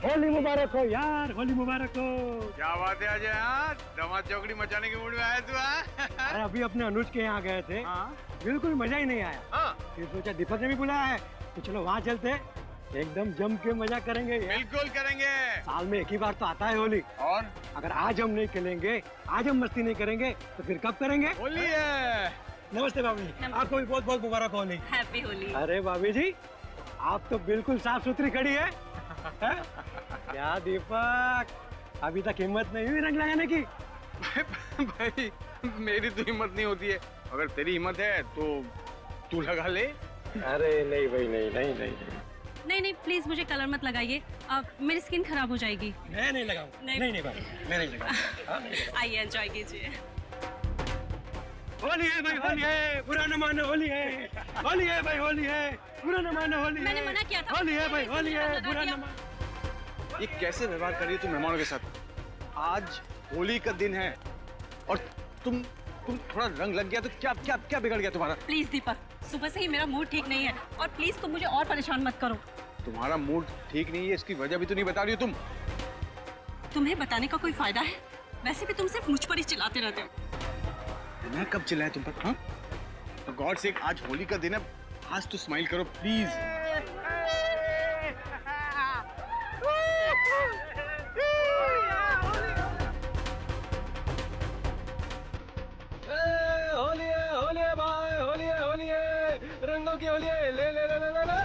होली मुबारक हो यार, होली मुबारक हो। क्या बात है अजय, हाँ दमाद चौकड़ी मचाने के मूड में आया तू? अरे अभी अपने अनुज के यहाँ गए थे, बिल्कुल मजा ही नहीं आया। फिर सोचा दीपक ने भी बुलाया है तो चलो वहाँ चलते, एकदम जम के मजा करेंगे। बिल्कुल करेंगे, साल में एक ही बार तो आता है होली। और अगर आज हम नहीं खेलेंगे, आज हम मस्ती नहीं करेंगे तो फिर कब करेंगे? होली है। नमस्ते भाभी, आपको भी बहुत बहुत मुबारक होली। हैप्पी होली। अरे भाभी जी, आप तो बिल्कुल साफ सुथरी खड़ी है। क्या दीपक, अभी तक हिम्मत नहीं हुई रंग लगाने की? भाई मेरी तो हिम्मत नहीं होती है, अगर तेरी हिम्मत है तो तू लगा ले। अरे नहीं भाई, नहीं नहीं नहीं नहीं नहीं प्लीज मुझे कलर मत लगाइए, मेरी स्किन खराब हो जाएगी। मैं नहीं लगाऊंगा। नहीं नहीं भाई, मैं नहीं लगाऊंगा। आइए एंजॉय कीजिए। होली है भाई, होली है, बुरा न मानो, होली है। होली है भाई, होली है, बुरा न मानो, होली है। मैंने मना किया था। होली है भाई, होली है, बुरा न मानो। ये कैसे व्यवहार कर रही है तुम मेहमानों के साथ? आज होली का दिन है और तुम थोड़ा रंग लग गया तो क्या क्या क्या बिगड़ गया तुम्हारा? प्लीज दीपक, सुबह से ही मेरा मूड ठीक नहीं है और प्लीज तुम मुझे और परेशान मत करो। तुम्हारा मूड ठीक नहीं है, इसकी वजह भी तो नहीं बता रही हो तुम। तुम्हें बताने का कोई फायदा है? वैसे भी तुम सिर्फ मुझ पर ही चिल्लाते रहते हो। मैं कब चिल्लाया तुम पर? हाँ? तो गॉड से आज होली का दिन है, आज तो स्माइल करो प्लीज। होली है भाई, होली है, रंगों की होली है, ले ले ले ले ले, ले।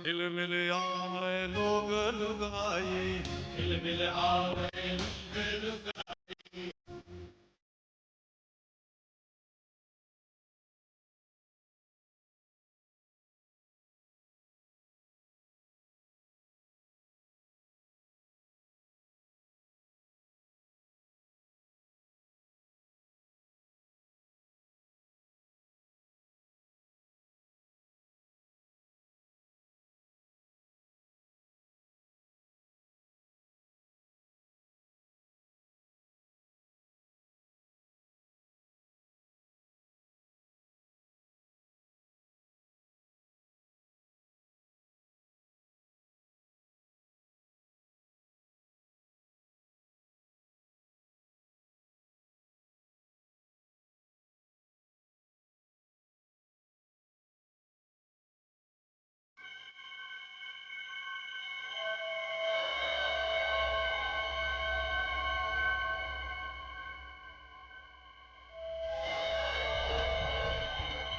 हिल मिल आए लोग लुगाई, हिल मिल आए लोग लुगाई।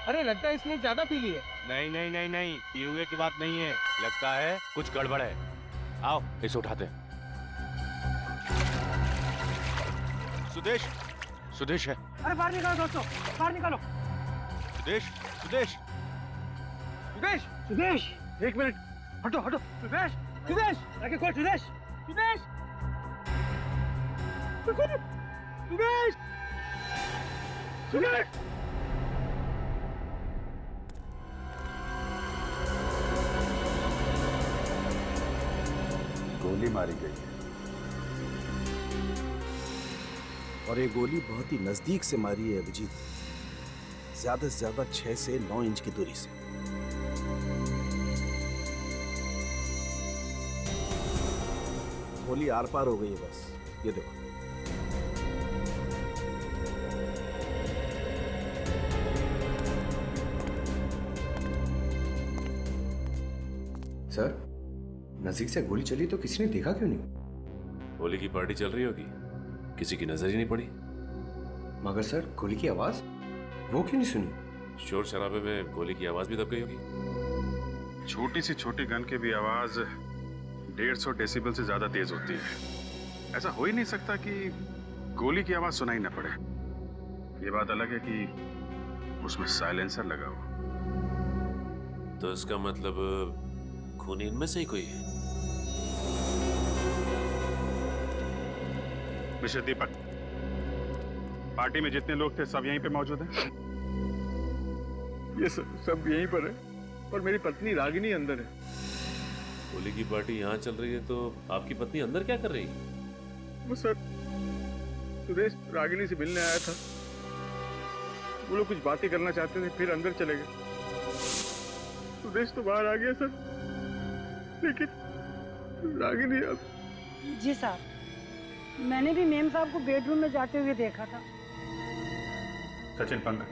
अरे लगता है इसने ज्यादा पी ली है। नहीं नहीं नहीं नहीं, पीने की बात नहीं है, लगता है कुछ गड़बड़ है। आओ इसे उठाते हैं। सुदेश, सुदेश है। अरे बाहर निकालो दोस्तों, बाहर निकालो। सुदेश, सुदेश, सुदेश, सुदेश, एक मिनट, हटो हटो। सुदेश, सुदेश, आगे खोल। सुदेश, सुदेश, सुदेश, सुदेश। गोली मारी गई है और ये गोली बहुत ही नजदीक से मारी है अभिजीत, ज्यादा से ज्यादा 6 से 9 इंच की दूरी से। गोली आर पार हो गई है बस, ये देखो। सर, नजदीक से गोली चली तो किसी ने देखा क्यों नहीं? होली की पार्टी चल रही होगी, किसी की नजर ही नहीं पड़ी। मगर सर, गोली की आवाज वो क्यों नहीं सुनी? शोर शराबे में गोली की आवाज भी दब गई होगी। छोटी सी छोटी गन की भी आवाज 150 डेसिबल से ज्यादा तेज होती है। ऐसा हो ही नहीं सकता कि गोली की आवाज सुनाई न पड़े। ये बात अलग है कि उसमें साइलेंसर लगा हो। तो इसका मतलब खूनी इनमें से ही कोई है। मिस्टर दीपक, पार्टी में जितने लोग थे सब यहीं पे मौजूद हैं? ये सब यहीं पर है और मेरी पत्नी रागिनी अंदर है। होली की पार्टी यहाँ चल रही है तो आपकी पत्नी अंदर क्या कर रही है? वो सर सुदेश रागिनी से मिलने आया था। वो लोग कुछ बातें करना चाहते थे, फिर अंदर चले गए। सुदेश तो बाहर आ गया सर, लेकिन रागिनी अब। जी साहब, मैंने भी मेम साहब को बेडरूम में जाते हुए देखा था। सचिन पंकज,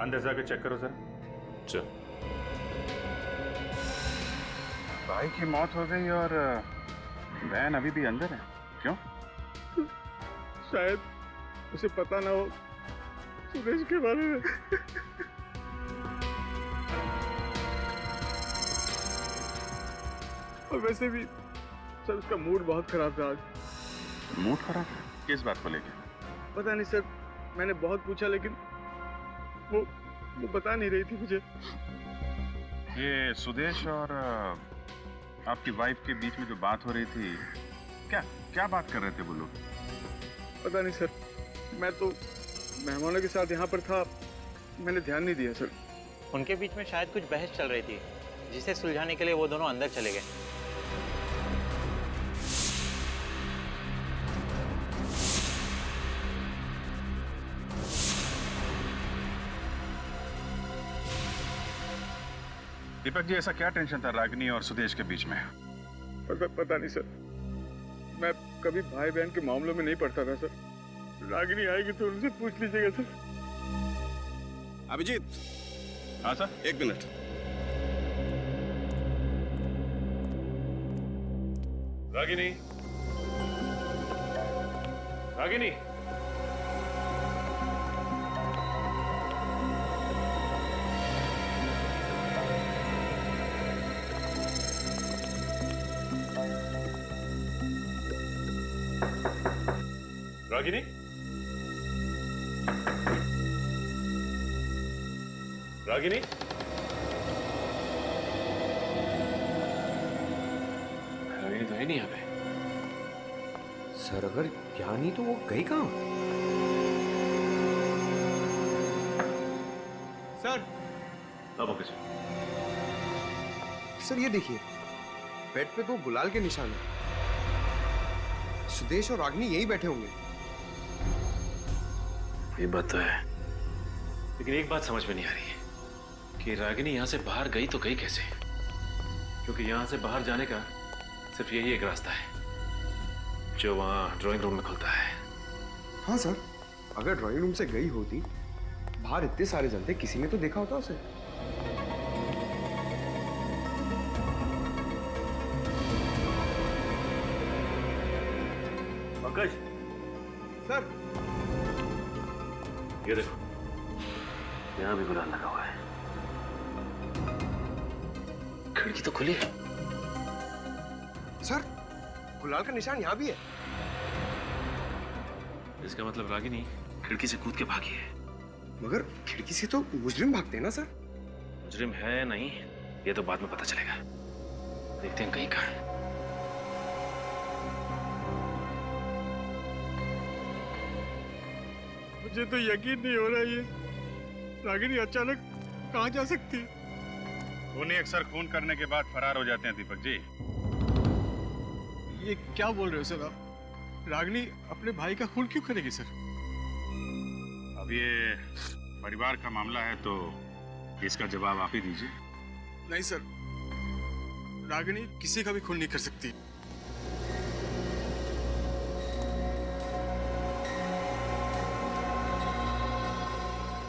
अंदर जाके चेक करो सर। चल। भाई की मौत हो गई और बहन अभी भी अंदर है, क्यों? शायद उसे पता ना हो सुदेश के बारे में। और वैसे भी सर उसका मूड बहुत खराब था आज। मूड खराब? किस बात को लेकर? पता नहीं सर, मैंने बहुत पूछा लेकिन वो बता नहीं रही थी मुझे। ये सुदेश और आपकी वाइफ के बीच में जो बात हो रही थी, क्या बात कर रहे थे वो लोग? पता नहीं सर, मैं तो मेहमानों के साथ यहाँ पर था, मैंने ध्यान नहीं दिया सर। उनके बीच में शायद कुछ बहस चल रही थी, जिसे सुलझाने के लिए वो दोनों अंदर चले गए। दीपक जी, ऐसा क्या टेंशन था रागिनी और सुदेश के बीच में? पता नहीं सर, मैं कभी भाई बहन के मामलों में नहीं पड़ता था सर। रागिनी आएगी तो उनसे पूछ लीजिएगा सर। अभिजीत। हाँ सर। 1 मिनट। रागिनी, रागिनी, रागिनी, रागिनी, रागिनी तो है नहीं यहाँ पे। सर अगर यहाँ नहीं तो वो गई कहाँ? सर। अब ओके सर ये देखिए, बेड पे 2 गुलाल के निशान हैं। सुदेश और रागिनी यहीं बैठे होंगे। ये बात तो है, लेकिन एक बात समझ में नहीं आ रही है कि रागिनी यहाँ से बाहर गई तो गई कैसे? क्योंकि यहाँ से बाहर जाने का सिर्फ यही एक रास्ता है, जो वहाँ ड्राइंग रूम में खुलता है। हाँ सर, अगर ड्राइंग रूम से गई होती, बाहर इतने सारे जन थे, किसी ने तो देखा होता उसे। पंकज सर, ये देखो, यहाँ भी गुलाल लगा हुआ है। खिड़की तो खुली है। सर, गुलाल का निशान यहाँ भी है। इसका मतलब रागिनी खिड़की से कूद के भागी है। मगर खिड़की से तो मुजरिम भागते हैं ना सर? मुजरिम है नहीं, ये तो बाद में पता चलेगा। देखते हैं कहीं कहाँ है। मुझे तो यकीन नहीं हो रहा है, ये रागिनी अचानक कहाँ जा सकती है? खूनी अक्सर खून करने के बाद फरार हो जाते हैं दीपक जी। ये क्या बोल रहे हो सर आप? रागिनी अपने भाई का खून क्यों करेगी सर? अब ये परिवार का मामला है तो इसका जवाब आप ही दीजिए। नहीं सर, रागिनी किसी का भी खून नहीं कर सकती।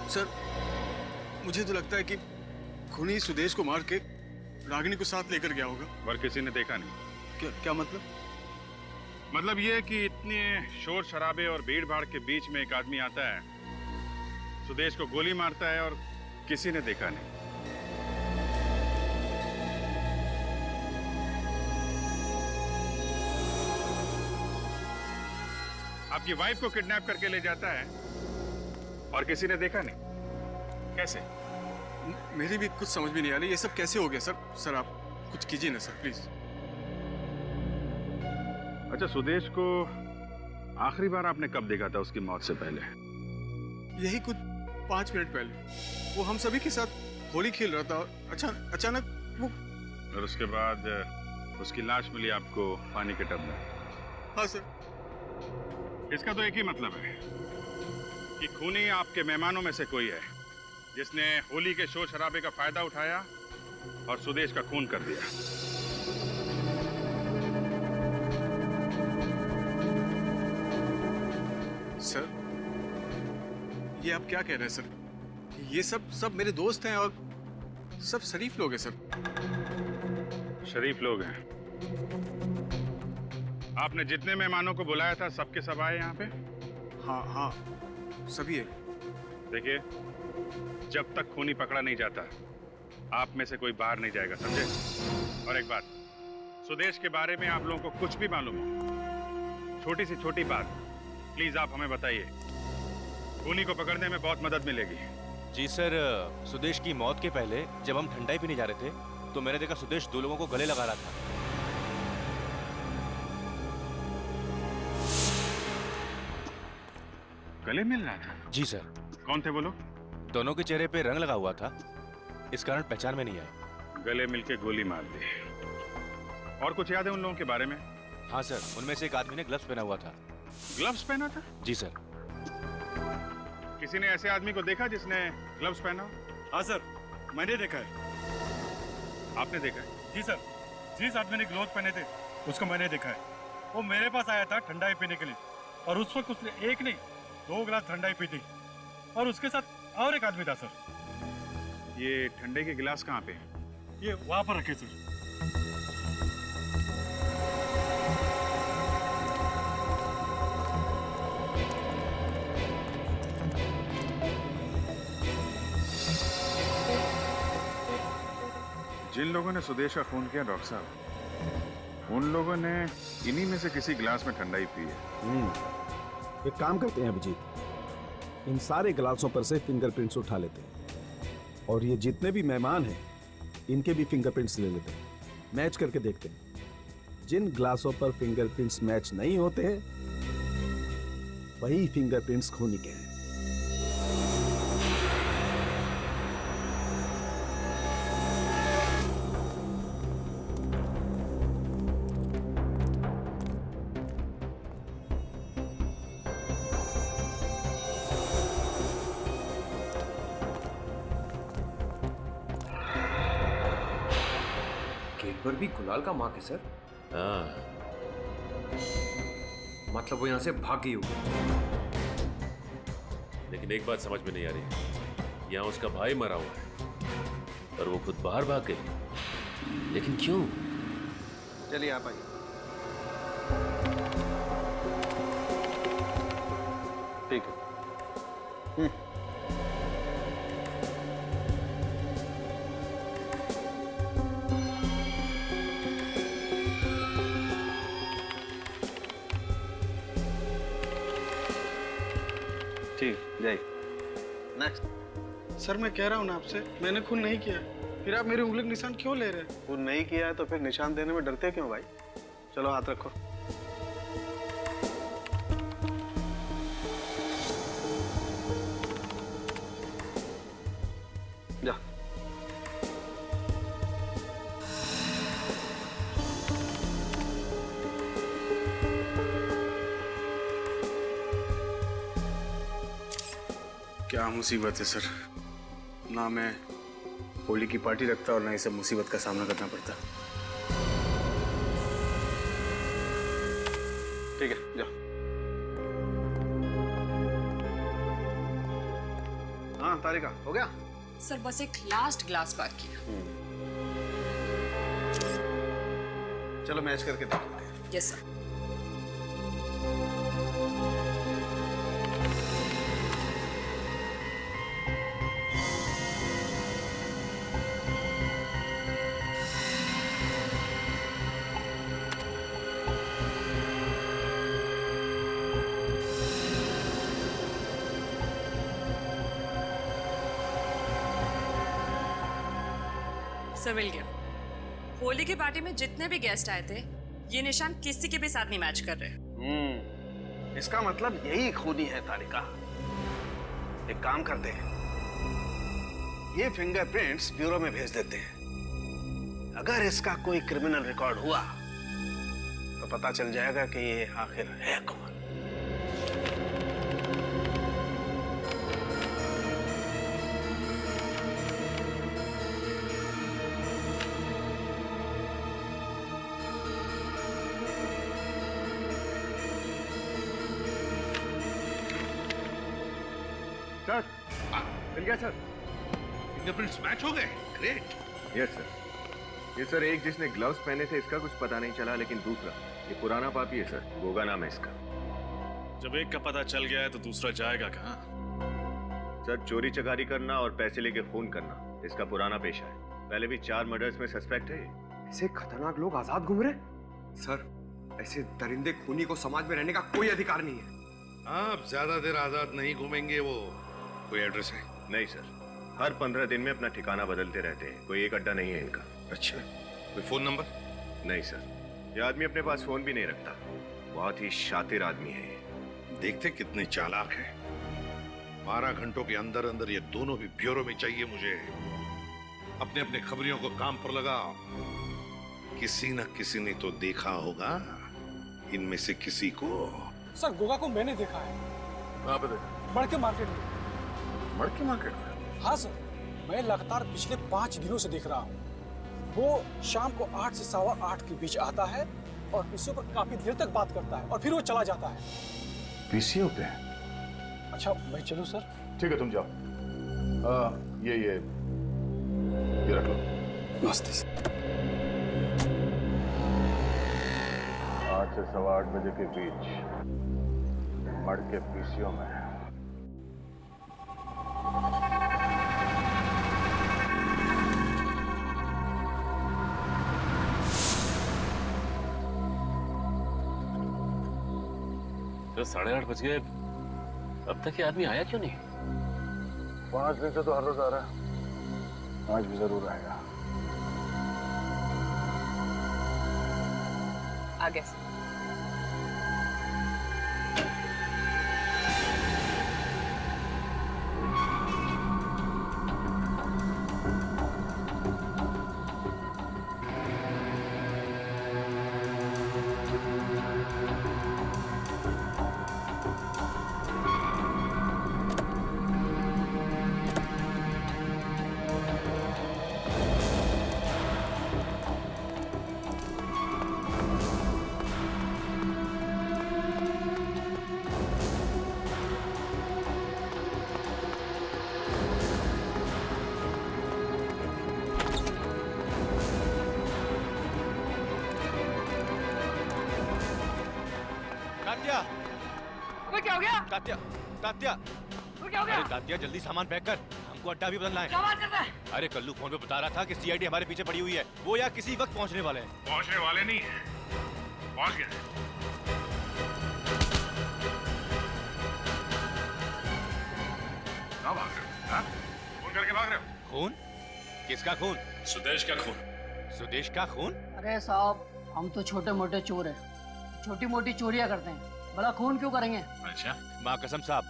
सर, मुझे तो लगता है कि खूनी सुदेश को मार के रागिनी को साथ लेकर गया होगा। पर किसी ने देखा नहीं। क्या मतलब? मतलब ये कि इतने शोर शराबे और भीड़ भाड़ के बीच में एक आदमी आता है, सुदेश को गोली मारता है और किसी ने देखा नहीं। आपकी वाइफ को किडनैप करके ले जाता है और किसी ने देखा नहीं। कैसे? मेरी भी कुछ समझ में नहीं आ रही, ये सब कैसे हो गया सर? सर आप कुछ कीजिए ना सर, प्लीज। अच्छा, सुदेश को आखिरी बार आपने कब देखा था उसकी मौत से पहले? यही कुछ 5 मिनट पहले। वो हम सभी के साथ होली खेल रहा था और अचानक वो। और उसके बाद उसकी लाश मिली आपको पानी के टब में। हाँ सर। इसका तो एक ही मतलब है कि खूनी आपके मेहमानों में से कोई है जिसने होली के शोर शराबे का फायदा उठाया और सुदेश का खून कर दिया। सर, ये आप क्या कह रहे हैं सर? ये सब मेरे दोस्त हैं और सब शरीफ लोग हैं सर। शरीफ लोग हैं। आपने जितने मेहमानों को बुलाया था सबके सब आए यहाँ पे? हाँ, सभी है। देखिए, जब तक खूनी पकड़ा नहीं जाता आप में से कोई बाहर नहीं जाएगा, समझे? और एक बात, सुदेश के बारे में आप लोगों को कुछ भी मालूम हो, छोटी सी छोटी बात प्लीज आप हमें बताइए। खूनी को पकड़ने में बहुत मदद मिलेगी। जी सर, सुदेश की मौत के पहले जब हम ठंडाई पीने जा रहे थे तो मैंने देखा सुदेश 2 लोगों को गले लगा रहा था। गले मिल रहा था? जी सर। कौन थे वो लोग? दोनों के चेहरे पे रंग लगा हुआ था, इस कारण पहचान में नहीं आए। गले मिलके गोली मार दी। और कुछ याद है उन लोगों के बारे में? हाँ सर, उनमें से एक आदमी ने ग्लव्स पहना हुआ था। ग्लव्स पहना था? जी सर। किसी ने ऐसे आदमी को देखा जिसने ग्लव्स पहना हो? हाँ सर, मैंने देखा है। आपने देखा है? जी सर, जिस आदमी ने ग्लोव पहने थे उसको मैंने देखा है। वो मेरे पास आया था ठंडाई पीने के लिए और उस वक्त उसने 1 नहीं 2 गिलास ठंडाई पी थी और उसके साथ और एक आदमी था सर। ये ठंडे के गिलास कहाँ पे? ये वहां पर रखे सर। जिन लोगों ने सुदेश का खून किया डॉक्टर साहब, उन लोगों ने इन्हीं में से किसी गिलास में ठंडाई पी है। एक काम करते हैं अभिजीत, इन सारे गिलासों पर से फिंगरप्रिंट्स उठा लेते हैं और ये जितने भी मेहमान हैं इनके भी फिंगरप्रिंट्स ले लेते हैं, मैच करके देखते हैं। जिन गिलासों पर फिंगरप्रिंट्स मैच नहीं होते वही फिंगरप्रिंट्स खूनी के हैं। पर भी गुलाल का मार्क है सर। हाँ। मतलब वो यहाँ से भाग गई होगी। लेकिन एक बात समझ में नहीं आ रही, यहाँ उसका भाई मरा हुआ है और वो खुद बाहर भाग गई, लेकिन क्यों? चलिए आप आइए। ठीक है। ठीक, जाइए। नेक्स्ट। सर मैं कह रहा हूँ ना आपसे, मैंने खून नहीं किया, फिर आप मेरी उंगली का निशान क्यों ले रहे हैं? खून नहीं किया है तो फिर निशान देने में डरते क्यों भाई? चलो हाथ रखो। जा। क्या मुसीबत है सर, ना मैं होली की पार्टी रखता और ना ही सब मुसीबत का सामना करना पड़ता। ठीक है, जाओ। हाँ तारिका, हो गया? सर बस एक लास्ट ग्लास बाकी है। चलो मैच करके देखते हैं। Yes sir. सर मिल गया। होली की पार्टी में जितने भी गेस्ट आए थे ये निशान किसी के भी साथ नहीं मैच कर रहे। इसका मतलब यही खूनी है तारिका। एक काम करते हैं, ये फिंगरप्रिंट्स ब्यूरो में भेज देते हैं। अगर इसका कोई क्रिमिनल रिकॉर्ड हुआ तो पता चल जाएगा कि ये आखिर है कौन। सर मिल गया सर। फिंगरप्रिंट्स मैच हो गए। ग्रेट। Yes sir. ये सर एक जिसने ग्लव्स पहने थे इसका कुछ पता नहीं चला, लेकिन दूसरा ये पुराना पापी है सर, गोगा नाम है इसका। जब एक का पता चल गया है तो दूसरा जाएगा कहाँ? सर चोरी चकारी करना और पैसे लेके खून करना इसका पुराना पेशा है। पहले भी 4 मर्डर्स में सस्पेक्ट है। ऐसे खतरनाक लोग आजाद घूम रहे? सर ऐसे दरिंदे खूनी को समाज में रहने का कोई अधिकार नहीं है। आप ज्यादा देर आजाद नहीं घूमेंगे। वो कोई एड्रेस है? नहीं सर, हर 15 दिन में अपना ठिकाना बदलते रहते हैं, कोई एक अड्डा नहीं है इनका। अच्छा, कोई फोन नंबर? नहीं सर, ये आदमी अपने पास फोन भी नहीं रखता। बहुत ही शातिर आदमी है ये। देखते कितने चालाक है। 12 घंटों के अंदर अंदर ये दोनों भी ब्यूरो में चाहिए मुझे। अपने अपने खबरियों को काम पर लगाओ। किसी न किसी ने तो देखा होगा इनमें से किसी को। सर गोगा को मैंने देखा है। कहाँ पे देखा? मड़के मार्केट में। मड़के मार्केट में? हाँ सर, मैं लगातार पिछले 5 दिनों से देख रहा हूँ। वो शाम को 8 से 8:15 के बीच आता है और पीसीओ पर काफी देर तक बात करता है और फिर वो चला जाता है। पीसीओ पे? अच्छा मैं चलूँ सर? ठीक है तुम जाओ। ये रख लो। मस्ती से। 8 से 8:15 बजे के बीच मड़के पीसीओ में। तो 8:30 बज गए, अब तक ये आदमी आया क्यों नहीं? 5 दिन से तो हर रोज आ रहा है, आज भी जरूर आएगा। आ गया सर। अबे क्या हो गया? तात्या, तात्या, क्या हो गया? अरे तात्या जल्दी सामान पैक कर, हमको अड्डा भी बदलना है। क्या बात करता है? अरे कल्लू फोन पे बता रहा था कि सीआईडी हमारे पीछे पड़ी हुई है, वो या किसी वक्त पहुंचने वाले हैं। पहुंचने वाले नहीं है, पहुंच गए। कहाँ भाग रहे हो? हाँ? फोन करके भाग रहे हो? खून? किसका खून? सुदेश का खून। सुदेश का खून? अरे साहब हम तो छोटे मोटे चोर हैं, छोटी मोटी चोरियां करते हैं, बड़ा खून क्यों करेंगे? अच्छा, माँ कसम साहब,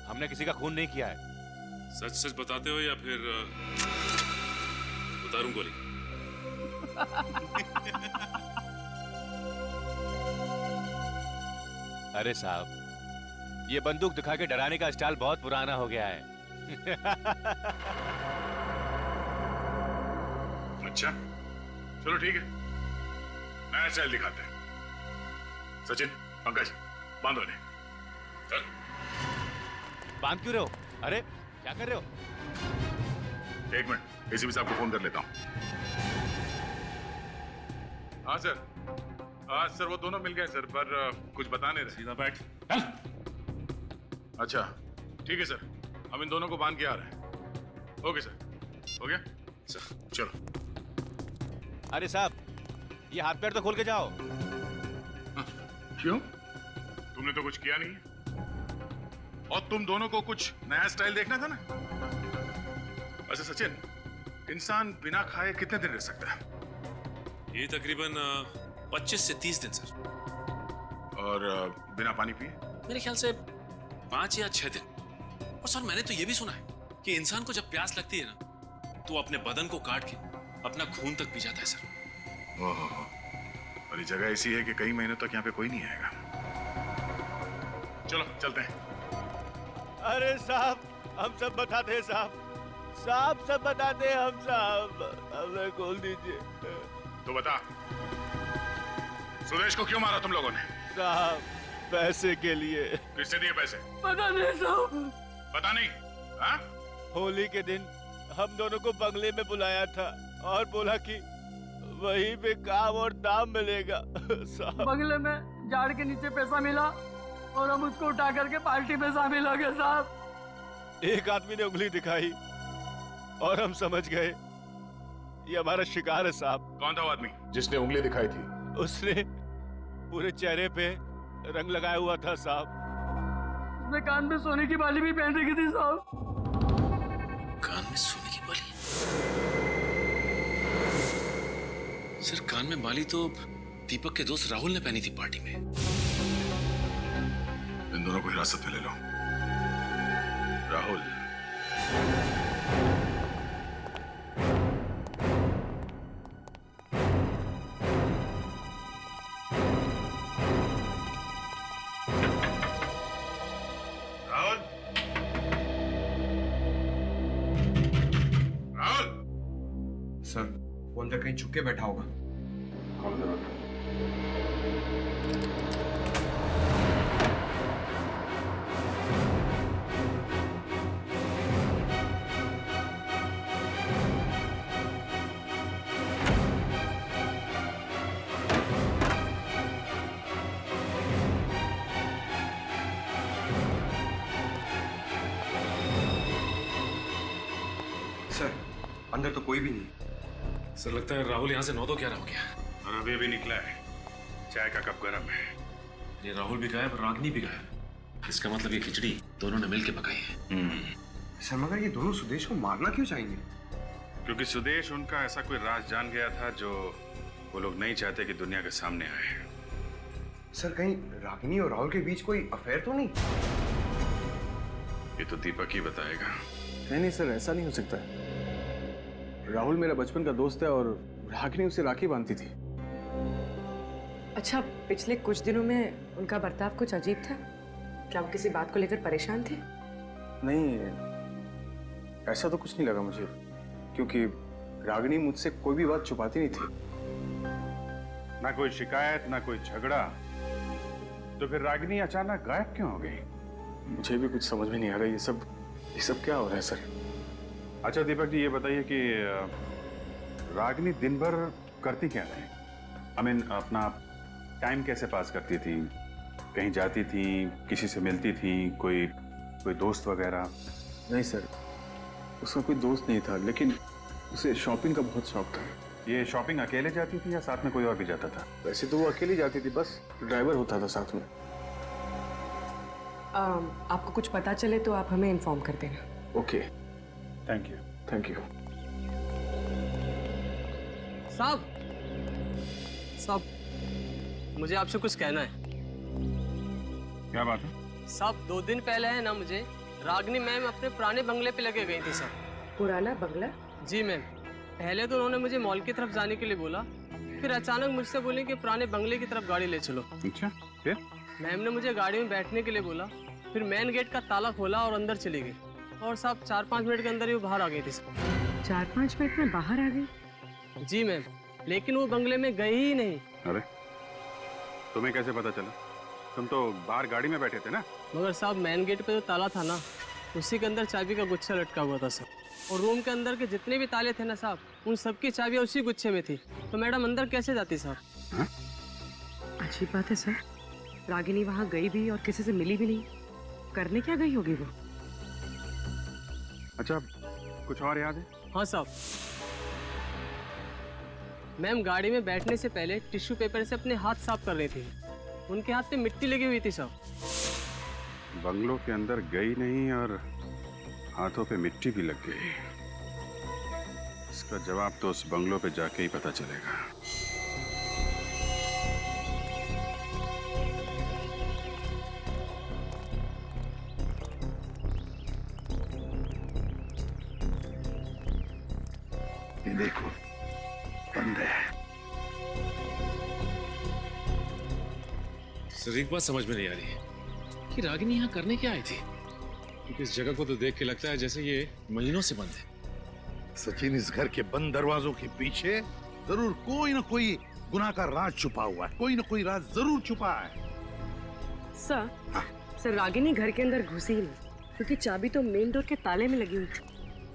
हमने किसी का खून नहीं किया है। सच सच बताते हो या फिर उतारूं गोली? अरे साहब, ये बंदूक दिखा के डराने का स्टाइल बहुत पुराना हो गया है। अच्छा, चलो ठीक है, नया स्टाइल दिखाते हैं। सचिन, पंकज, बांधो इन्हें। चल। बांध क्यों रहे हो? अरे क्या कर रहे हो? 1 मिनट, एसीपी साहब को फोन कर लेता हूँ। हाँ सर, आज सर वो दोनों मिल गए सर, पर कुछ बता नहीं रहे। सीधा बैठ। अच्छा ठीक है सर, हम इन दोनों को बांध के आ रहे हैं। ओके सर, हो गया सर, चलो। अरे साहब, ये हाथ पैर तो खोल के जाओ। क्यों? तुमने तो कुछ किया नहीं है, और तुम दोनों को कुछ नया स्टाइल देखना था ना। अच्छा सचिन, इंसान बिना खाए कितने दिन रह सकता है? ये तकरीबन 25 से 30 दिन सर। और बिना पानी पिए? मेरे ख्याल से 5 या 6 दिन। और सर मैंने तो ये भी सुना है कि इंसान को जब प्यास लगती है ना, तो अपने बदन को काट के अपना खून तक पी जाता है सर। ओहो, और ये जगह ऐसी है कि कई महीनों तक यहाँ पे कोई नहीं आएगा। चलो चलते हैं। अरे साहब, हम सब बताते हैं साहब, साहब सब बताते हैं हम साहब, हमें खोल दीजिए। तो बता, सुदेश को क्यों मारा तुम लोगों ने? साहब पैसे के लिए। किससे दिए पैसे? पता नहीं साहब। पता नहीं? हाँ? होली के दिन हम दोनों को बंगले में बुलाया था और बोला कि वहीं पे काम और दाम मिलेगा। साहब बंगले में झाड़ के नीचे पैसा मिला और हम उसको उठा करके पार्टी में शामिल हो गए साहब। एक आदमी ने उंगली दिखाई और हम समझ गए ये हमारा शिकार है साहब। कौन था वो आदमी जिसने उंगली दिखाई थी? उसने पूरे चेहरे पे रंग लगाया हुआ था साहब। उसने कान में सोने की बाली भी पहन रखी थी साहब। कान में सोने की बाली? सर कान में बाली तो दीपक के दोस्त राहुल ने पहनी थी पार्टी में। इन दोनों को हिरासत में ले लो। राहुल, राहुल, राहुल। सर वो अंदर कहीं छुप के बैठा होगा। सर अंदर तो कोई भी नहीं। सर लगता है राहुल यहाँ से 9-11 हो गया। और अभी अभी निकला है। चाय का कप गर्म है। ये राहुल भी गायब, रागनी भी गायब। इसका मतलब ये खिचड़ी दोनों ने मिलके पकाई है। सर मगर ये दोनों सुदेश को मारना क्यों चाहेंगे? क्योंकि सुदेश उनका ऐसा कोई राज जान गया था जो वो लोग नहीं चाहते कि दुनिया के सामने आए। सर कहीं रागिनी और राहुल के बीच कोई अफेयर तो नहीं? ये तो दीपक ही बताएगा। नहीं सर, ऐसा नहीं हो सकता है। राहुल मेरा बचपन का दोस्त है और रागिनी उसे राखी बांधती थी। अच्छा, पिछले कुछ दिनों में उनका बर्ताव कुछ अजीब था। क्या वो किसी बात को लेकर परेशान थे? नहीं, ऐसा तो कुछ नहीं लगा मुझे, क्योंकि रागिनी मुझसे कोई भी बात छुपाती नहीं थी। ना कोई शिकायत, ना कोई झगड़ा। तो फिर रागिनी अचानक गायब क्यों हो गई? मुझे भी कुछ समझ में नहीं आ रहा। ये सब क्या हो रहा है सर? अच्छा दीपक जी, ये बताइए कि रागिनी दिन भर करती क्या थी? I mean, अपना टाइम कैसे पास करती थी? कहीं जाती थी, किसी से मिलती थी, कोई दोस्त वगैरह? नहीं सर, उसका कोई दोस्त नहीं था, लेकिन उसे शॉपिंग का बहुत शौक था। ये शॉपिंग अकेले जाती थी या साथ में कोई और भी जाता था? वैसे तो वो अकेली जाती थी, बस ड्राइवर होता था साथ में। आपको कुछ पता चले तो आप हमें इन्फॉर्म कर देना। Okay, thank you. Thank you. साहब, मुझे आपसे कुछ कहना है। क्या बात है? साहब 2 दिन पहले है ना, मुझे रागिनी मैम अपने पुराने बंगले पे लगे गई थी सर। पुराना बंगला? जी मैम। पहले तो उन्होंने मुझे मॉल की तरफ जाने के लिए बोला, फिर अचानक मुझसे बोले कि पुराने बंगले की तरफ गाड़ी ले चलो। अच्छा, फिर? मैम ने मुझे गाड़ी में बैठने के लिए बोला, फिर मेन गेट का ताला खोला और अंदर चली गई। और साहब 4-5 मिनट के अंदर ही वो बाहर आ गई थी सर। 4-5 मिनट में बाहर आ गई? जी मैम, लेकिन वो बंगले में गई ही नहीं। अरे, तुम्हें कैसे पता चला? तुम तो बाहर गाड़ी में बैठे थे ना? मगर साहब मेन गेट पे जो ताला था ना, उसी के अंदर चाबी का गुच्छा लटका हुआ था सर। और रूम के अंदर के जितने भी ताले थे ना साहब, उन सबकी चाबियां उसी गुच्छे में थी। तो मैडम अंदर कैसे जाती साहब? अजीब बात है सर, रागिनी वहाँ गई भी और किसी से मिली भी नहीं। करने क्या गई होगी वो? अच्छा, कुछ और याद है? हाँ साहब, मैम गाड़ी में बैठने से पहले टिश्यू पेपर से अपने हाथ साफ कर रही थी। उनके हाथ पे मिट्टी लगी हुई थी साहब। बंगलों के अंदर गई नहीं और हाथों पे मिट्टी भी लग गई। इसका जवाब तो उस बंगलों पे जाके ही पता चलेगा। ये देखो, बंद है। सर एक बात समझ में नहीं आ रही कि रागिनी यहाँ करने क्या आई थी, क्योंकि इस जगह को तो देख के लगता है जैसे ये महीनों से बंद है। सचिन, इस घर के बंद दरवाजों के पीछे जरूर कोई ना कोई गुनाह का राज छुपा हुआ है, कोई ना कोई राज जरूर छुपा है। सर, सर रागिनी घर के अंदर घुसी ही नहीं, क्योंकि चाबी तो मेन डोर के ताले में लगी हुई थी।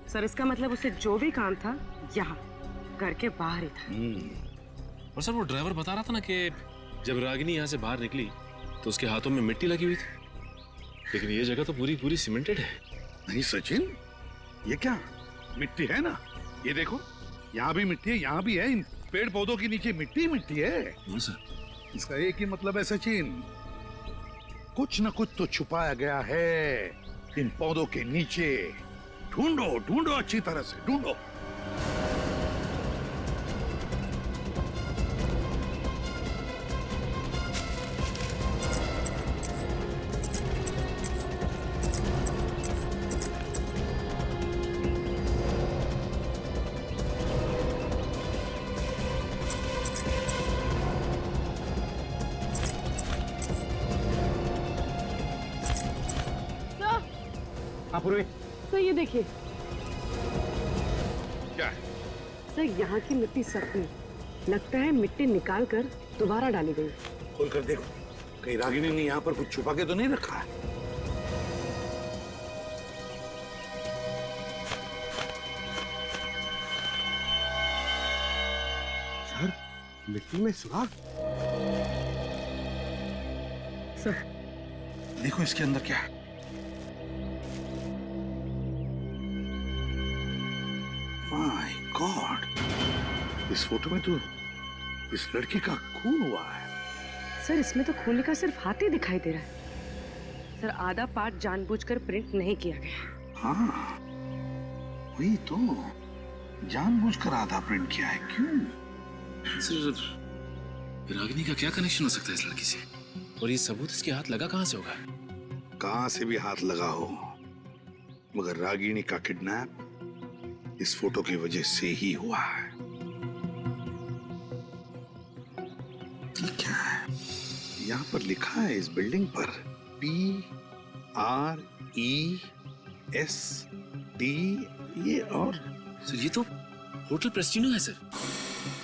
सर इसका मतलब उसे जो भी काम था यहाँ घर के बाहर ही था। और सर वो ड्राइवर बता रहा था ना कि जब रागिनी यहाँ से बाहर निकली तो उसके हाथों में मिट्टी लगी हुई थी, लेकिन ये जगह तो पूरी पूरी सीमेंटेड है। नहीं सचिन, ये क्या मिट्टी है ना, ये देखो यहाँ भी मिट्टी है, यहाँ भी है, इन पेड़ पौधों के नीचे मिट्टी मिट्टी है। सर इसका एक ही मतलब है सचिन, कुछ न कुछ तो छुपाया गया है इन पौधों के नीचे। ढूंढो ढूंढो, अच्छी तरह से ढूंढो। सर ये देखिए, क्या है? सर यहाँ की मिट्टी सख्त नहीं, लगता है मिट्टी निकाल कर दोबारा डाली गई। खोल कर देखो, कहीं रागिनी ने यहाँ पर कुछ छुपा के तो नहीं रखा है। सर मिट्टी में सुराख। सर देखो इसके अंदर क्या है। माय गॉड, इस फोटो में तो इस लड़की का खून हुआ है। सर इसमें तो खून का सिर्फ हाथ ही दिखाई दे रहा है। सर आधा पार्ट जानबूझकर प्रिंट नहीं किया गया। हाँ वही तो, जानबूझकर आधा प्रिंट किया है। क्यों? सर रागिनी का क्या कनेक्शन हो सकता है इस लड़की से, और ये सबूत इसके हाथ लगा कहाँ से होगा? कहां से भी हाथ लगा हो, मगर रागिनी का किडनैप इस फोटो की वजह से ही हुआ है। ये क्या है? यहाँ पर लिखा है इस बिल्डिंग पर PREST, ये और सर ये तो होटल प्रेस्टिनो है सर।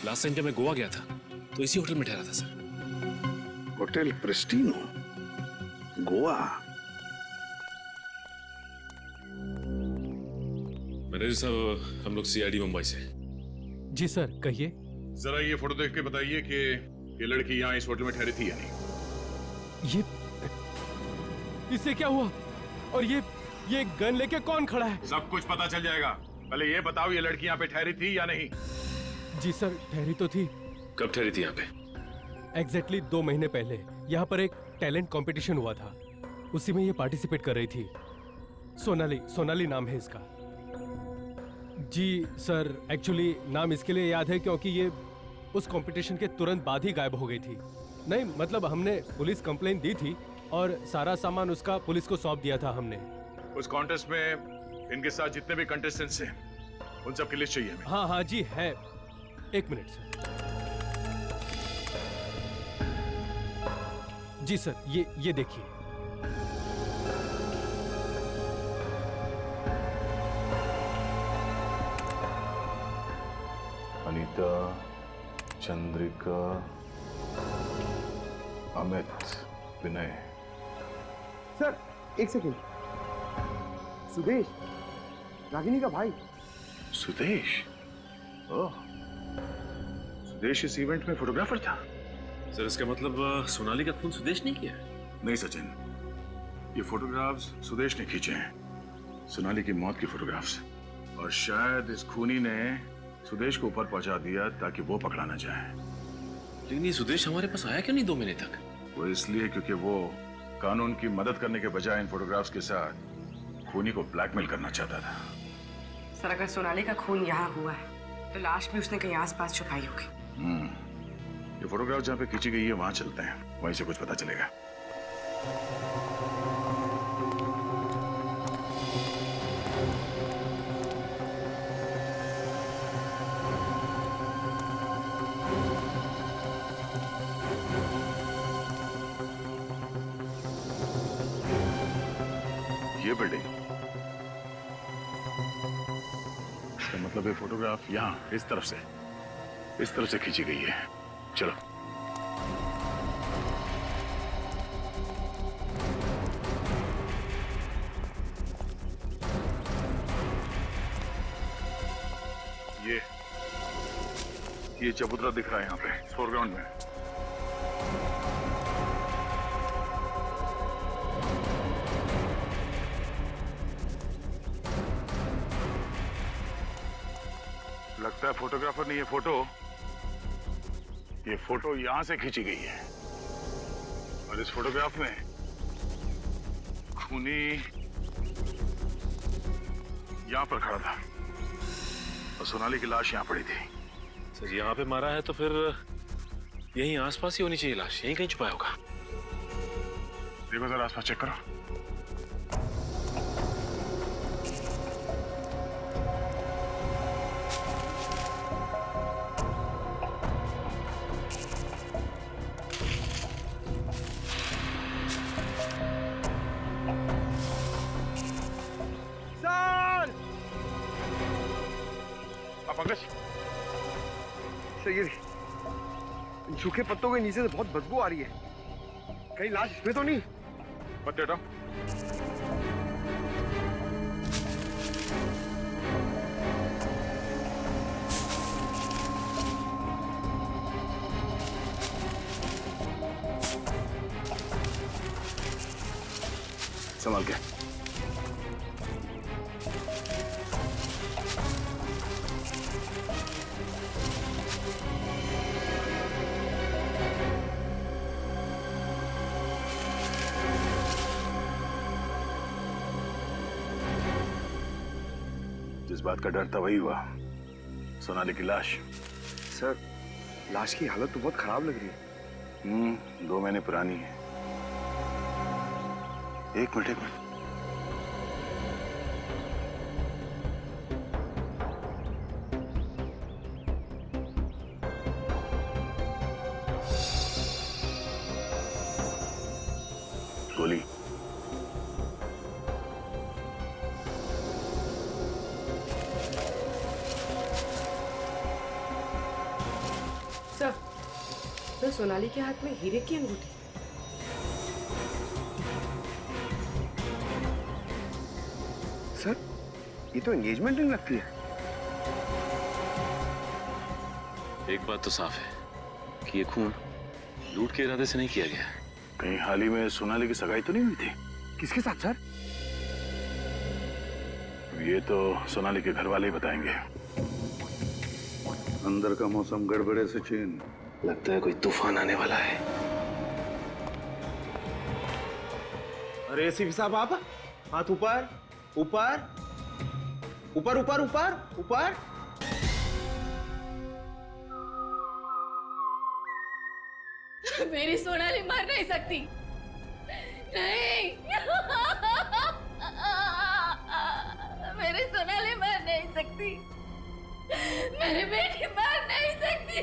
लास्ट टाइम जब मैं गोवा गया था तो इसी होटल में ठहरा था सर। होटल प्रेस्टिनो, गोवा। मैनेजर साहब, हम लोग CID मुंबई से। जी सर, कहिए। जरा ये फोटो देख के बताइए कि ये लड़की यहाँ इस होटल में ठहरी थी या नहीं। ये इससे क्या हुआ? और ये गन लेके कौन खड़ा है? सब कुछ पता चल जाएगा। पहले ये बताओ, ये लड़की यहाँ पे ठहरी थी या नहीं? जी सर, ठहरी तो थी। कब ठहरी थी यहाँ पे? एग्जैक्टली 2 महीने पहले यहाँ पर एक टैलेंट कंपटीशन हुआ था, उसी में ये पार्टिसिपेट कर रही थी। सोनाली नाम है इसका। जी सर, एक्चुअली नाम इसके लिए याद है क्योंकि ये उस कंपटीशन के तुरंत बाद ही गायब हो गई थी। नहीं मतलब हमने पुलिस कंप्लेंट दी थी और सारा सामान उसका पुलिस को सौंप दिया था हमने। उस कॉन्टेस्ट में इनके साथ जितने भी कंटेस्टेंट्स हैं उन सब की लिस्ट चाहिए हमें। हाँ जी है, 1 मिनट सर। जी सर, ये देखिए। अनीता, चंद्रिका, अमित, विनय। सर एक सेकेंड, सुदेश, रागिनी का भाई। सुदेश? ओह, सुदेश इस इवेंट में फोटोग्राफर था। सर इसका मतलब सोनाली का खून सुदेश नहीं किया? नहीं सचिन, ये फोटोग्राफ्स सुदेश ने खींचे हैं, सोनाली की मौत की फोटोग्राफ्स। और शायद इस खूनी ने सुदेश को ऊपर पहुंचा दिया ताकि वो पकड़ा ना जाए। लेकिन ये सुदेश हमारे पास आया क्यों नहीं 2 महीने तक? वो इसलिए क्योंकि वो कानून की मदद करने के बजाय इन फोटोग्राफ्स के साथ खूनी को ब्लैकमेल करना चाहता था। सर अगर सोनाली का खून यहाँ हुआ है तो लाश भी उसने कहीं आसपास छुपाई होगी। ये फोटोग्राफ जहाँ पे खींची गई है वहां चलते हैं, वहीं से कुछ पता चलेगा। ये बिल्डिंग, इसका मतलब ये फोटोग्राफ यहाँ इस तरफ से खींची गई है। चलो। ये चबूतरा दिख रहा है यहाँ पे फोरग्राउंड में। लगता है फोटोग्राफर ने ये फोटो यहां से खींची गई है और इस फोटोग्राफ में खूनी यहां पर खड़ा था और सोनाली की लाश यहां पड़ी थी। सर यहाँ पे मारा है तो फिर यहीं आसपास ही होनी चाहिए लाश, यहीं कहीं छुपाया होगा। देखो जरा आसपास चेक करो। ये सूखे पत्तों के नीचे से बहुत बदबू आ रही है, कहीं लाश इसमें तो नहीं? पत्ते हटाओ। संभाल के। जिस बात का डर था वही हुआ, सोनाली की लाश। सर, लाश की हालत तो बहुत खराब लग रही है। 2 महीने पुरानी है। एक मिनट। गोली। सर, सोनाली के हाथ में हीरे की अंगूठी। सर, ये तो एंगेजमेंट रिंग लगती है। एक बात तो साफ है कि ये खून लूट के इरादे से नहीं किया गया। कहीं हाल ही में सोनाली की सगाई तो नहीं हुई थी? किसके साथ सर? ये तो सोनाली के घर वाले ही बताएंगे। अंदर का मौसम गड़बड़े से चेन, लगता है कोई तूफान आने वाला है। अरे एसीपी साहब, आप हाथ ऊपर ऊपर ऊपर ऊपर ऊपर ऊपर। मेरी सोनाली मर नहीं सकती, नहीं। मेरी सोनाली मर नहीं सकती, मेरी बेटी मर नहीं सकती।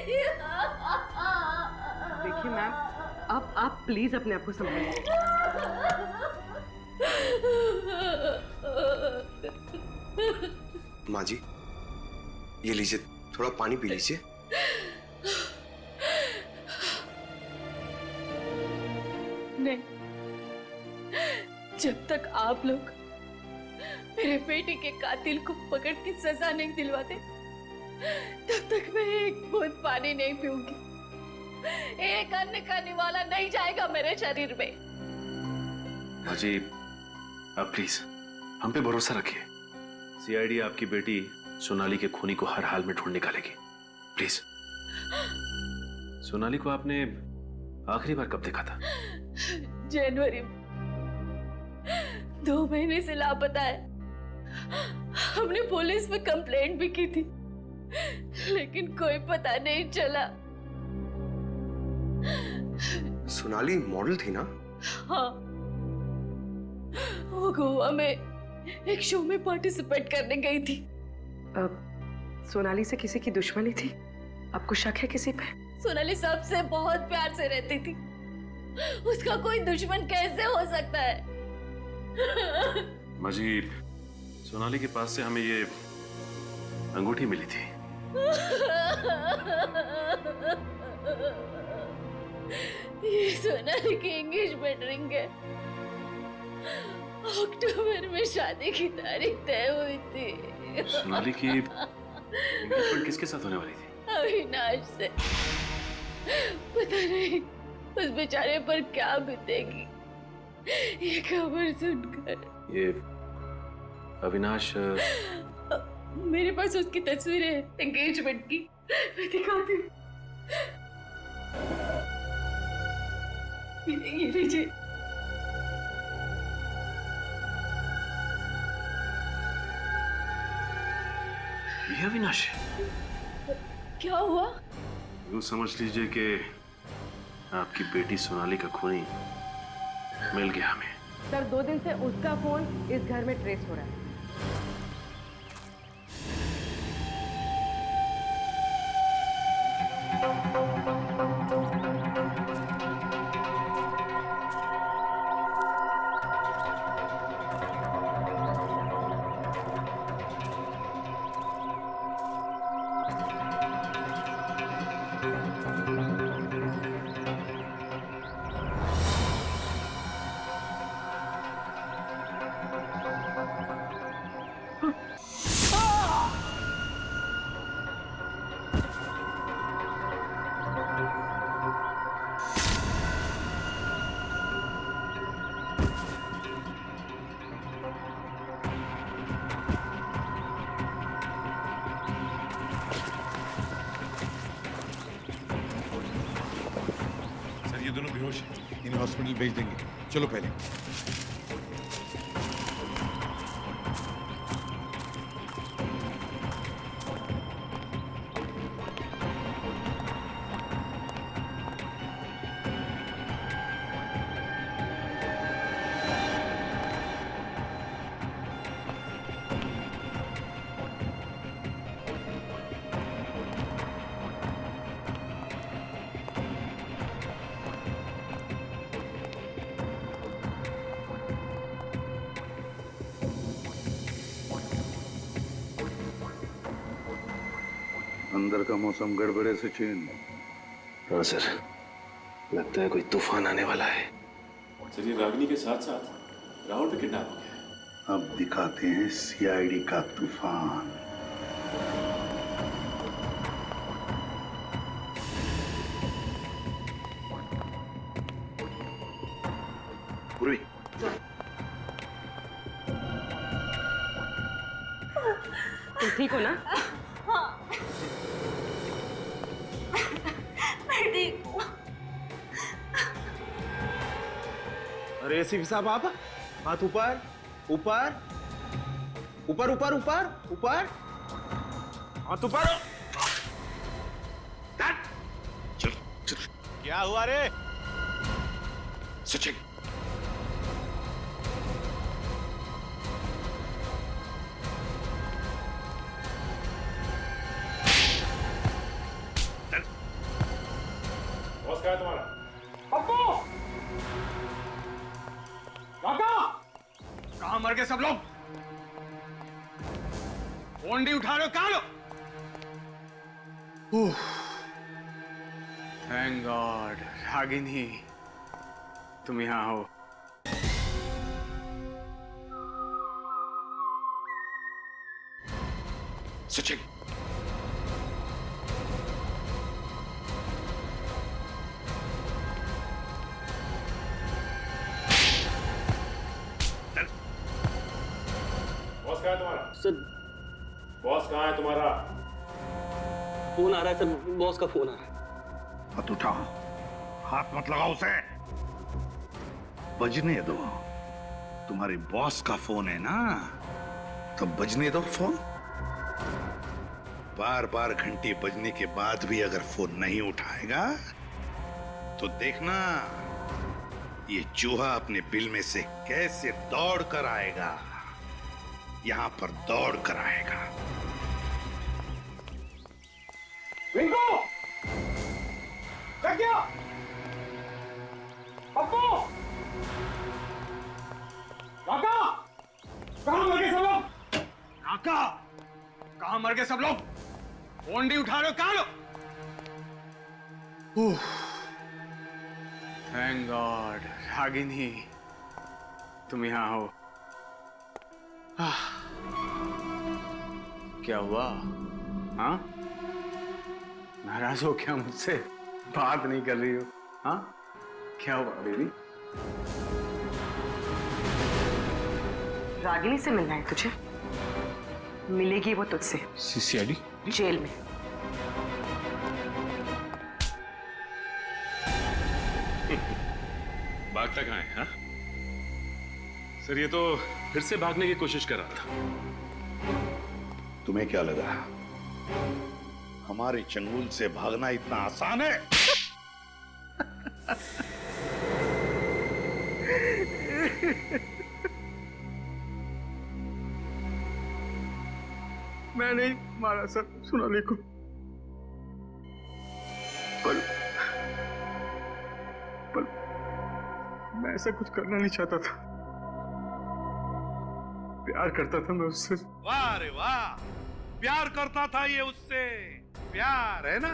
देखिए मैम, आप प्लीज अपने आप को संभालिए। माँ जी, ये लीजिए, थोड़ा पानी पी लीजिए। नहीं, जब तक आप लोग मेरे बेटे के कातिल को पकड़ के सजा नहीं दिलवाते, तब तक मैं एक बूंद पानी नहीं पीऊंगी। एक अन्न का निवाला नहीं जाएगा मेरे शरीर में। जी, आप प्लीज हम पे भरोसा रखिए। सीआईडी आपकी बेटी सोनाली के खूनी को हर हाल में ढूंढ निकालेगी। प्लीज। सोनाली को आपने आखिरी बार कब देखा था? जनवरी में। 2 महीने से लापता है। हमने पुलिस में कंप्लेंट भी की थी, लेकिन कोई पता नहीं चला। सोनाली मॉडल थी ना? हाँ, वो गोवा में एक शो में पार्टिसिपेट करने गई थी। अब सोनाली से किसी की दुश्मनी थी? आपको शक है किसी पे? सोनाली सबसे बहुत प्यार से रहती थी, उसका कोई दुश्मन कैसे हो सकता है? माजी, सोनाली के पास से हमें ये अंगूठी मिली थी। ये सोनाली की एंगेजमेंट रिंग है। अक्टूबर में शादी की तारीख तय हुई थी। सोनाली की एंगेजमेंट किसके साथ होने वाली थी? अविनाश से। पता नहीं उस बेचारे पर क्या बीतेगी ये खबर सुनकर। ये अविनाश मेरे पास उसकी तस्वीर है एंगेजमेंट की, मैं दिखाती हूँ। ये लीजिए। ये अविनाश क्या हुआ? यूं समझ लीजिए कि आपकी बेटी सोनाली का खूनी मिल गया हमें। सर 2 दिन से उसका फोन इस घर में ट्रेस हो रहा है। ये दोनों बेहोश हैं। इन्हें हॉस्पिटल भेज देंगे। चलो पहले। अंदर का मौसम गड़बड़े से चेन। हाँ सर, लगता है कोई तूफान आने वाला है। सर ये रागिनी के साथ साथ राहुल भी किडनैप हो गया है। अब दिखाते हैं सीआईडी का तूफान। पूर्वी, तुम ठीक हो ना? अरे एसीपी साहब आप हाथ ऊपर ऊपर ऊपर ऊपर ऊपर ऊपर हाथ ऊपर। चल चल। क्या हुआ रे? सचिन बॉस कहाँ है तुम्हारा? पप्पू काका कहाँ मर गए सब लोग? फोन नहीं उठा रहे हो, कहाँ लो? थैंक गॉड रागिनी तुम यहाँ हो। सचिन बॉस कहाँ है तुम्हारा? सर बॉस कहाँ है तुम्हारा? फोन आ रहा है सर, बॉस का फोन आ रहा है। मत उठाओ, हाथ मत लगाओ उसे। बजने दो। तुम्हारे बॉस का फोन है ना, तो बजने दो फोन। बार बार घंटी बजने के बाद भी अगर फोन नहीं उठाएगा तो देखना ये चूहा अपने बिल में से कैसे दौड़ कर आएगा। यहां पर दौड़ कर आएगा। रिंकू क्या? पप्पू काका कहाँ मर गए सब लोग? काका, कहाँ मर गए सब लोग? फोन नहीं उठा रहे हो, कहाँ लोग? थैंक गॉड, रागिनी तुम यहाँ हो। क्या हुआ? हाँ, नाराज हो क्या मुझसे? बात नहीं कर रही हो? हाँ, क्या हुआ बेबी? रागिनी से मिलना है तुझे? मिलेगी वो तुझसे सीसीआईडी जेल में। भागता कहाँ है? हाँ? सर ये तो फिर से भागने की कोशिश कर रहा था। तुम्हें क्या लगा हमारे चंगुल से भागना इतना आसान है? मैं नहीं मारा सर सोनाली को, पर मैं ऐसा कुछ करना नहीं चाहता था। प्यार करता था मैं उससे। वाह रे वाह, प्यार करता था ये उससे। प्यार है ना,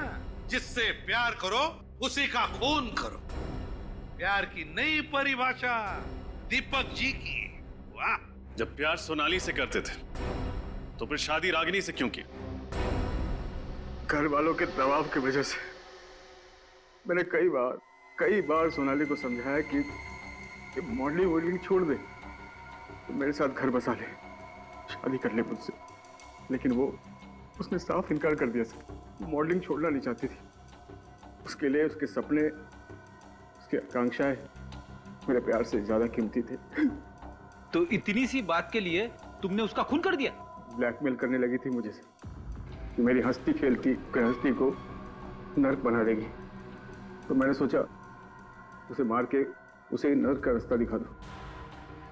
जिससे प्यार करो उसी का खून करो। प्यार की नई परिभाषा दीपक जी की। वाह। जब प्यार सोनाली से करते थे तो फिर शादी रागिनी से क्यों की? घर वालों के दबाव की वजह से मैंने कई बार सोनाली को समझाया कि मॉडलिंग छोड़ दे, तो मेरे साथ घर बसा ले, शादी कर ले मुझसे। लेकिन उसने साफ इनकार कर दिया सर। मॉडलिंग छोड़ना नहीं चाहती थी। उसके लिए उसके सपने, उसकी आकांक्षाएं मेरे प्यार से ज्यादा कीमती थे। तो इतनी सी बात के लिए तुमने उसका खून कर दिया? ब्लैकमेल करने लगी थी मुझे कि मेरी हंसती खेलती गृहस्थी को नर्क बना देगी। तो मैंने सोचा उसे मार के उसे नर्क का रास्ता दिखा दो।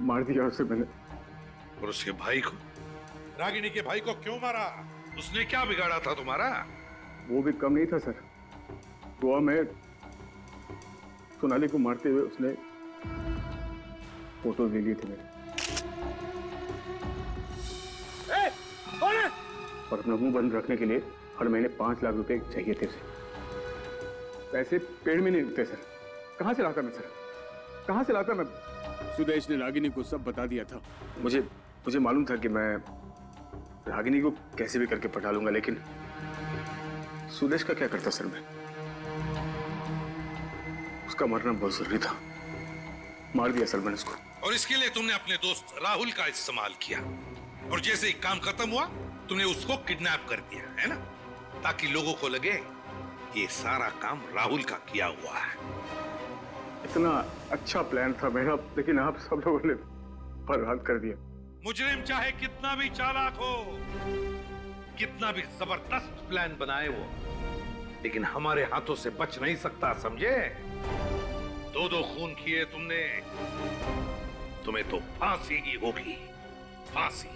मार दिया उसे मैंने। और उसके भाई को, रागिनी के भाई को क्यों मारा? उसने क्या बिगाड़ा था तुम्हारा? वो भी कम नहीं था सर। गोवा में सोनाली को मारते हुए उसने फोटो ले लिए थे मेरे। और अपना मुंह बंद रखने के लिए हर महीने 5 लाख रुपए चाहिए थे उसे। पैसे पेड़ में नहीं उगते सर। कहां से लाता मैं सर? कहां से लाता मैं? सुदेश ने रागिनी को सब बता दिया था। मुझे मालूम था कि मैं रागिनी को कैसे भी करके पटा लूंगा, लेकिन सुदेश का क्या करता सर मैं? उसका मरना बहुत जरूरी था। मार दिया सर मैंने उसको। और इसके लिए तुमने अपने दोस्त राहुल का इस्तेमाल किया, और जैसे ही काम खत्म हुआ तुमने उसको किडनैप कर दिया, है ना? ताकि लोगों को लगे ये सारा काम राहुल का किया हुआ है। इतना अच्छा प्लान था मेरा, लेकिन आप सब लोगों ने बर्बाद कर दिया। मुजरिम चाहे कितना भी चालाक हो, कितना भी जबरदस्त प्लान बनाए वो, लेकिन हमारे हाथों से बच नहीं सकता, समझे? 2 खून किए तुमने, तुम्हें तो फांसी ही होगी, फांसी।